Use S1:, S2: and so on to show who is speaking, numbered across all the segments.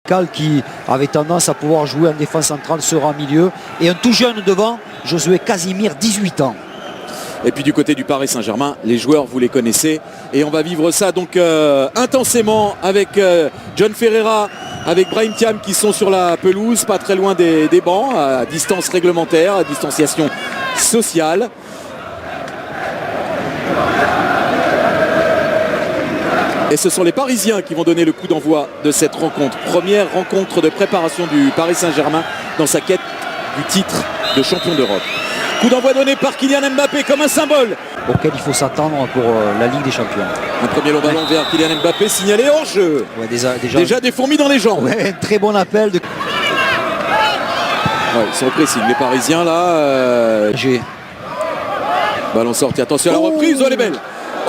S1: Cal qui avait tendance à pouvoir jouer en défense centrale sera en milieu. Et un tout jeune devant, Josué Casimir, 18 ans.
S2: Et puis du côté du Paris Saint-Germain, les joueurs, vous les connaissez. Et on va vivre ça donc intensément avec John Ferreira, avec Brahim Thiam qui sont sur la pelouse, pas très loin des bancs, à distance réglementaire, à distanciation sociale. Et ce sont les Parisiens qui vont donner le coup d'envoi de cette rencontre. Première rencontre de préparation du Paris Saint-Germain dans sa quête du titre de champion d'Europe. Coup d'envoi donné par Kylian Mbappé comme un symbole
S1: auquel il faut s'attendre pour la Ligue des Champions.
S2: Un premier long ballon vers Kylian Mbappé signalé hors jeu.
S1: Ouais,
S2: déjà des fourmis dans les jambes.
S1: Ouais, un très bon appel.
S2: Ouais, ils sont précis. Les Parisiens là. Ballon sorti. Attention à la reprise. Oh, elle est belle.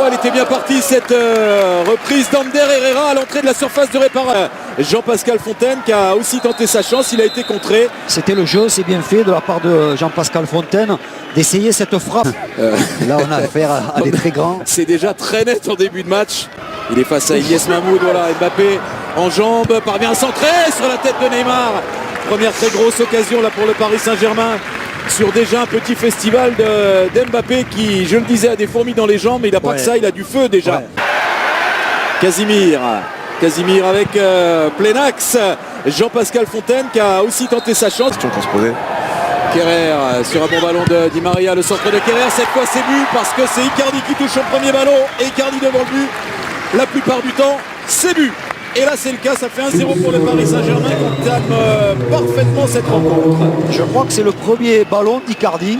S2: Oh, elle était bien partie cette reprise d'Ander Herrera à l'entrée de la surface de réparation. Jean-Pascal Fontaine qui a aussi tenté sa chance, il a été contré.
S1: C'était le jeu, c'est bien fait de la part de Jean-Pascal Fontaine d'essayer cette frappe. Là on a affaire à des très grands.
S2: C'est déjà très net en début de match. Il est face à Ilyes Mahmoud, voilà, Mbappé en jambes, parvient à centrer sur la tête de Neymar. Première très grosse occasion là pour le Paris Saint-Germain. Sur déjà un petit festival d'Mbappé qui, je le disais, a des fourmis dans les jambes, mais il n'a pas que ça, il a du feu déjà. Ouais. Casimir avec plein axe. Jean-Pascal Fontaine qui a aussi tenté sa chance. Kerrer sur un bon ballon de Di Maria, le centre de Kerrer, cette fois c'est but parce que c'est Icardi qui touche au premier ballon et Icardi devant le but. La plupart du temps, c'est but. Et là c'est le cas, ça fait 1-0 pour le Paris Saint-Germain qui entame parfaitement cette rencontre.
S1: Je crois que c'est le premier ballon d'Icardi.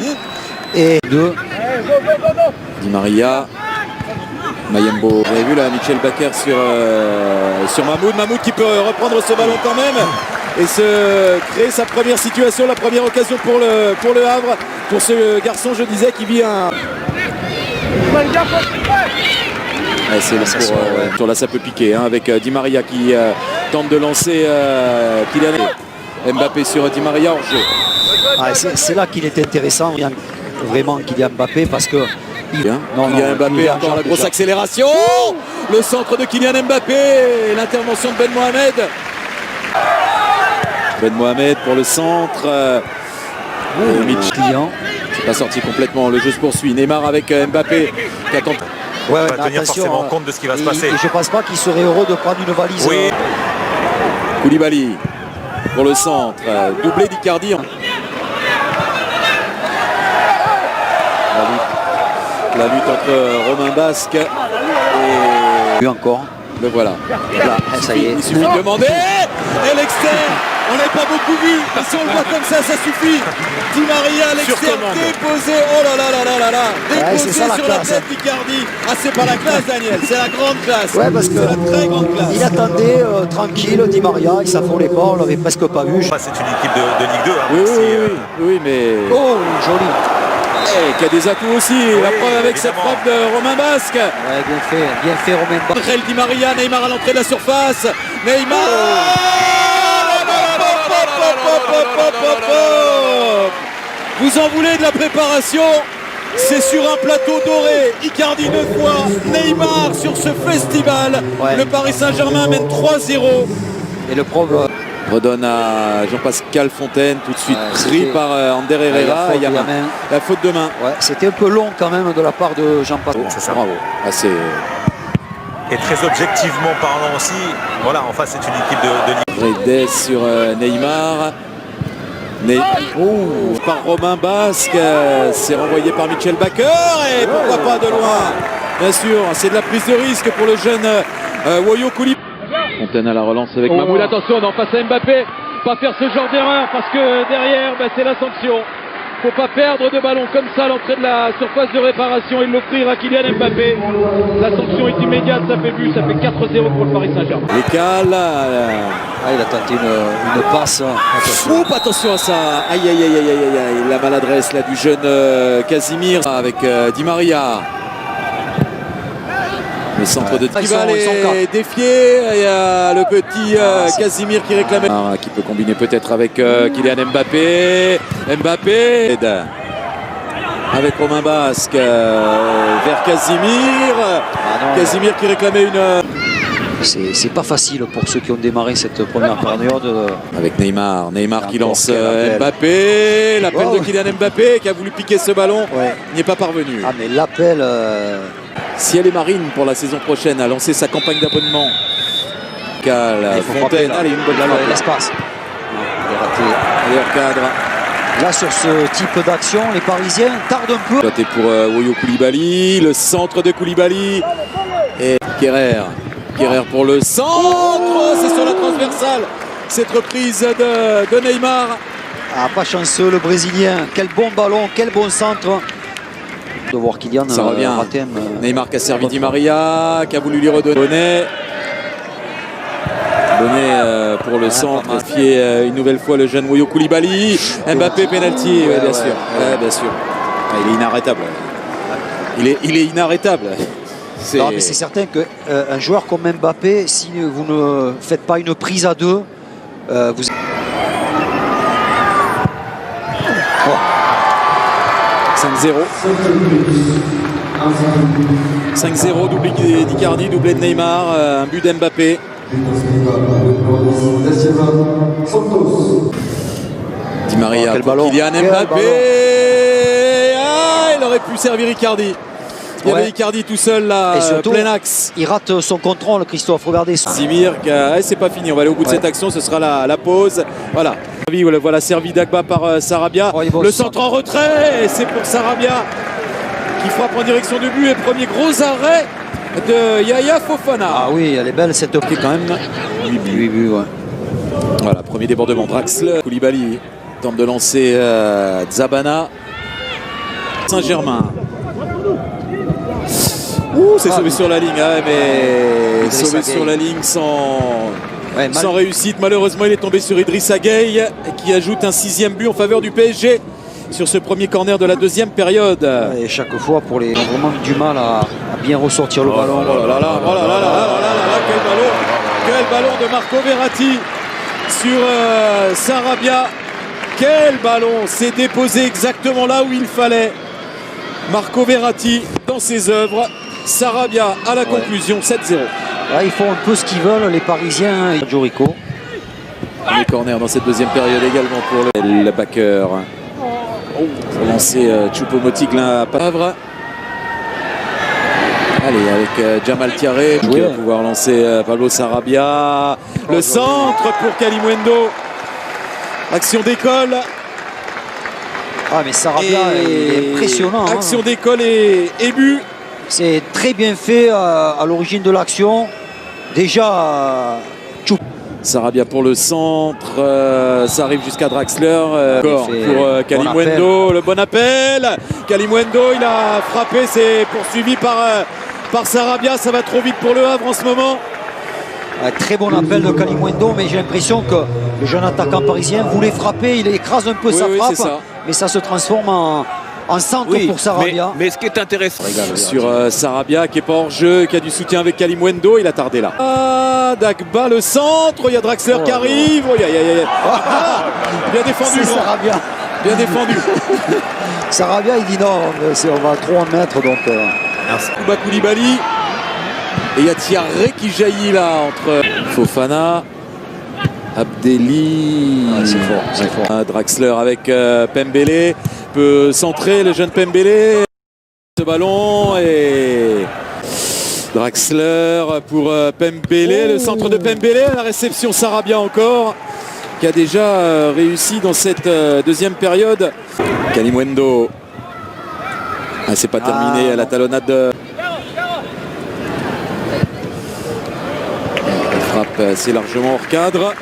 S1: Et de
S2: Di Maria, Mayembo. Vous avez vu là Michel Bakker sur Mahmoud. Mahmoud qui peut reprendre ce ballon quand même et se créer sa première situation, la première occasion pour le Havre. Pour ce garçon, je disais, qui vit un... Ouais, c'est sur là ça peut piquer hein, avec Di Maria qui tente de lancer Kylian Mbappé sur Di Maria hors jeu.
S1: Ah, c'est là qu'il est intéressant vraiment Kylian Mbappé parce que
S2: Kylian Mbappé encore la grosse accélération, le centre de Kylian Mbappé, l'intervention de Ben Mohamed pour le centre.
S1: Client.
S2: C'est pas sorti complètement, le jeu se poursuit. Neymar avec Mbappé qui attend.
S3: Ouais, on va tenir forcément compte de ce qui va se passer.
S1: Et je pense pas qu'il serait heureux de prendre une valise.
S3: Oui.
S2: Koulibaly pour le centre, doublé d'Icardi. La lutte entre Romain Basque et
S1: encore.
S2: Le voilà.
S1: Là, ça y est.
S2: Il suffit de demander. Et l'externe. On n'a pas beaucoup vu. Mais si on le voit comme ça suffit. Di Maria, l'externe déposé. Oh là là là là là là. Déposé sur la tête d'Icardi. Ah, c'est pas la classe, Daniel. C'est la grande classe.
S1: Ouais, parce que
S2: c'est la très grande classe.
S1: Il attendait tranquille Di Maria. Il s'affolait pas. On l'avait presque pas vu.
S3: C'est une équipe de Ligue 2. Hein,
S2: oui, mais.
S1: Oh, joli.
S2: Qui a des atouts aussi, la preuve avec cette frappe de Romain Basque.
S1: Ouais, bien fait Romain Basque.
S2: André Di Maria, Neymar à l'entrée de la surface. Neymar. Vous en voulez de la préparation? C'est sur un plateau doré. Icardi 2 fois, Neymar sur ce festival. Ouais. Le Paris Saint-Germain mène 3-0.
S1: Et le problème
S2: redonne à Jean-Pascal Fontaine, tout de suite pris par Ander Herrera. Il y a la faute de main.
S1: Ouais, c'était un peu long quand même de la part de Jean-Pascal.
S2: C'est ça. Bravo.
S3: Et très objectivement parlant aussi, voilà, en face c'est une équipe de Ligue.
S2: Redes sur Neymar. Par Romain Basque, c'est renvoyé par Michel Bakker et pourquoi pas de loin. Bien sûr, c'est de la prise de risque pour le jeune Woyo Koulibaly. Fontaine à la relance avec Mahmoud. Attention, on est en face à Mbappé. Pas faire ce genre d'erreur parce que derrière, c'est la sanction. Faut pas perdre de ballon comme ça à l'entrée de la surface de réparation et l'offrir à Kylian Mbappé. La sanction est immédiate, ça fait but, ça fait 4-0 pour le Paris Saint-Germain. L'écale.
S1: Il a tenté une passe.
S2: Attention à ça. Aïe. La maladresse là du jeune Casimir avec Di Maria. Le centre de Tival est défié. Il y a le petit Casimir qui réclamait. Qui peut combiner peut-être avec Kylian Mbappé. Avec Romain Basque vers Casimir. Casimir qui réclamait une...
S1: C'est pas facile pour ceux qui ont démarré cette première période.
S2: Avec Neymar qui
S1: encore
S2: lance
S1: quel appel.
S2: Mbappé. L'appel
S1: Wow.
S2: de Kylian Mbappé qui a voulu piquer ce ballon.
S1: Ouais.
S2: N'y est pas parvenu.
S1: Ah mais l'appel...
S2: Si elle est marine pour la saison prochaine, a lancé sa campagne d'abonnement.
S1: il faut frapper,
S2: Fontaine,
S1: là.
S2: allez, une bonne
S1: Là,
S2: frappe.
S1: l'espace. Il est raté.
S2: Allez, hors cadre.
S1: Là, sur ce type d'action, les Parisiens tardent un peu.
S2: Exploité pour Woyo Koulibaly, le centre de Koulibaly et Kerrer pour le centre, c'est sur la transversale cette reprise de Neymar.
S1: Ah, pas chanceux le Brésilien, quel bon ballon, quel bon centre. De voir Kylian
S2: Ça revient.
S1: rater
S2: Neymar qui a servi Di Maria, qui a voulu lui redonner. Bonnet pour le centre,
S1: pas mal.
S2: fier une nouvelle fois le jeune Woyo Koulibaly. Mbappé penalty, ouais, bien sûr. Ouais, bien sûr. Ah, il est inarrêtable. Il est inarrêtable.
S1: Non, mais c'est certain qu'un joueur comme Mbappé, si vous ne faites pas une prise à deux, vous...
S2: 5-0. 5-0, doublé d'Icardi, doublé de Neymar, un but d'Mbappé. Di Maria
S1: quel
S2: pour
S1: ballon,
S2: Kylian
S1: quel
S2: Mbappé.
S1: ballon.
S2: Ah, il aurait pu servir Icardi. Il y avait Icardi tout seul là,
S1: Et surtout,
S2: plein axe.
S1: il rate son contrôle, Christophe, regardez.
S2: Simir, c'est pas fini, on va aller au bout de cette action, ce sera la pause. Voilà, voilà servi Dagba par Sarabia.
S1: Oh, il va
S2: le
S1: au
S2: centre en retrait, et c'est pour Sarabia qui frappe en direction du but. Et premier gros arrêt de Yaya Fofana.
S1: Ah oui, elle est belle cette
S2: Qui est quand même 8 buts.
S1: 8 buts, ouais.
S2: Voilà, premier débordement. Draxler, Koulibaly tente de lancer Zabana. Saint-Germain. C'est sauvé sur la ligne, hein, mais sauvé sur la ligne sans réussite. Malheureusement, il est tombé sur Idrissa Gueye qui ajoute un 6e but en faveur du PSG sur ce premier corner de la deuxième période.
S1: Et chaque fois, pour les, ils ont vraiment eu du mal à bien ressortir le ballon.
S2: Oh là là, quel ballon de Marco Verratti sur Sarabia. Quel ballon, s'est déposé exactement là où il fallait. Marco Verratti dans ses œuvres. Sarabia à la conclusion, 7-0.
S1: Là, ils font un peu ce qu'ils veulent, les Parisiens. Djorico.
S2: Les corners dans cette deuxième période également pour le backer. Pour lancer Choupo-Moting à Pavre. Allez, avec Jamal Thiaré qui va pouvoir lancer Pablo Sarabia. Le centre pour Kalimuendo. Action d'école.
S1: Ah, mais Sarabia, il est impressionnant.
S2: Action d'école et but.
S1: C'est très bien fait à l'origine de l'action. Déjà,
S2: Sarabia pour le centre, ça arrive jusqu'à Draxler. Encore pour Kalimuendo, le bon appel. Kalimuendo, il a frappé, c'est poursuivi par Sarabia. Ça va trop vite pour le Havre en ce moment.
S1: Un très bon appel de Kalimuendo, mais j'ai l'impression que le jeune attaquant parisien voulait frapper. Il écrase un peu sa frappe, mais ça se transforme en centre pour Sarabia.
S3: Mais ce qui est intéressant
S2: sur Sarabia qui n'est pas hors jeu, qui a du soutien avec Kalimuendo, il a tardé là. Ah, Dagba le centre, il y a Draxler qui arrive. Bien défendu,
S1: Sarabia.
S2: Bien défendu.
S1: Sarabia, il dit non, on va trop en mettre donc.
S2: Kuba Koulibaly. Et il y a Thiaré qui jaillit là entre Fofana, Abdelli.
S1: C'est fort.
S2: Draxler avec Pembele. Peut centrer le jeune Pembele. Ce ballon et Draxler pour Pembele. Le centre de Pembele. La réception Sarabia encore. Qui a déjà réussi dans cette deuxième période. Kalimuendo. Ah, c'est pas terminé. La talonnade de... frappe assez largement hors cadre.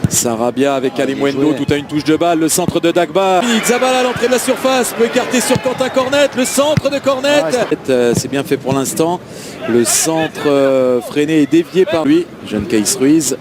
S2: Sarabia avec Kalimuendo, tout à une touche de balle, le centre de Dagba. Zabala à l'entrée de la surface, peut écarter sur Quentin Cornet, le centre de Cornet. C'est bien fait pour l'instant. Le centre freiné et dévié par lui, jeune Keïs Ruiz.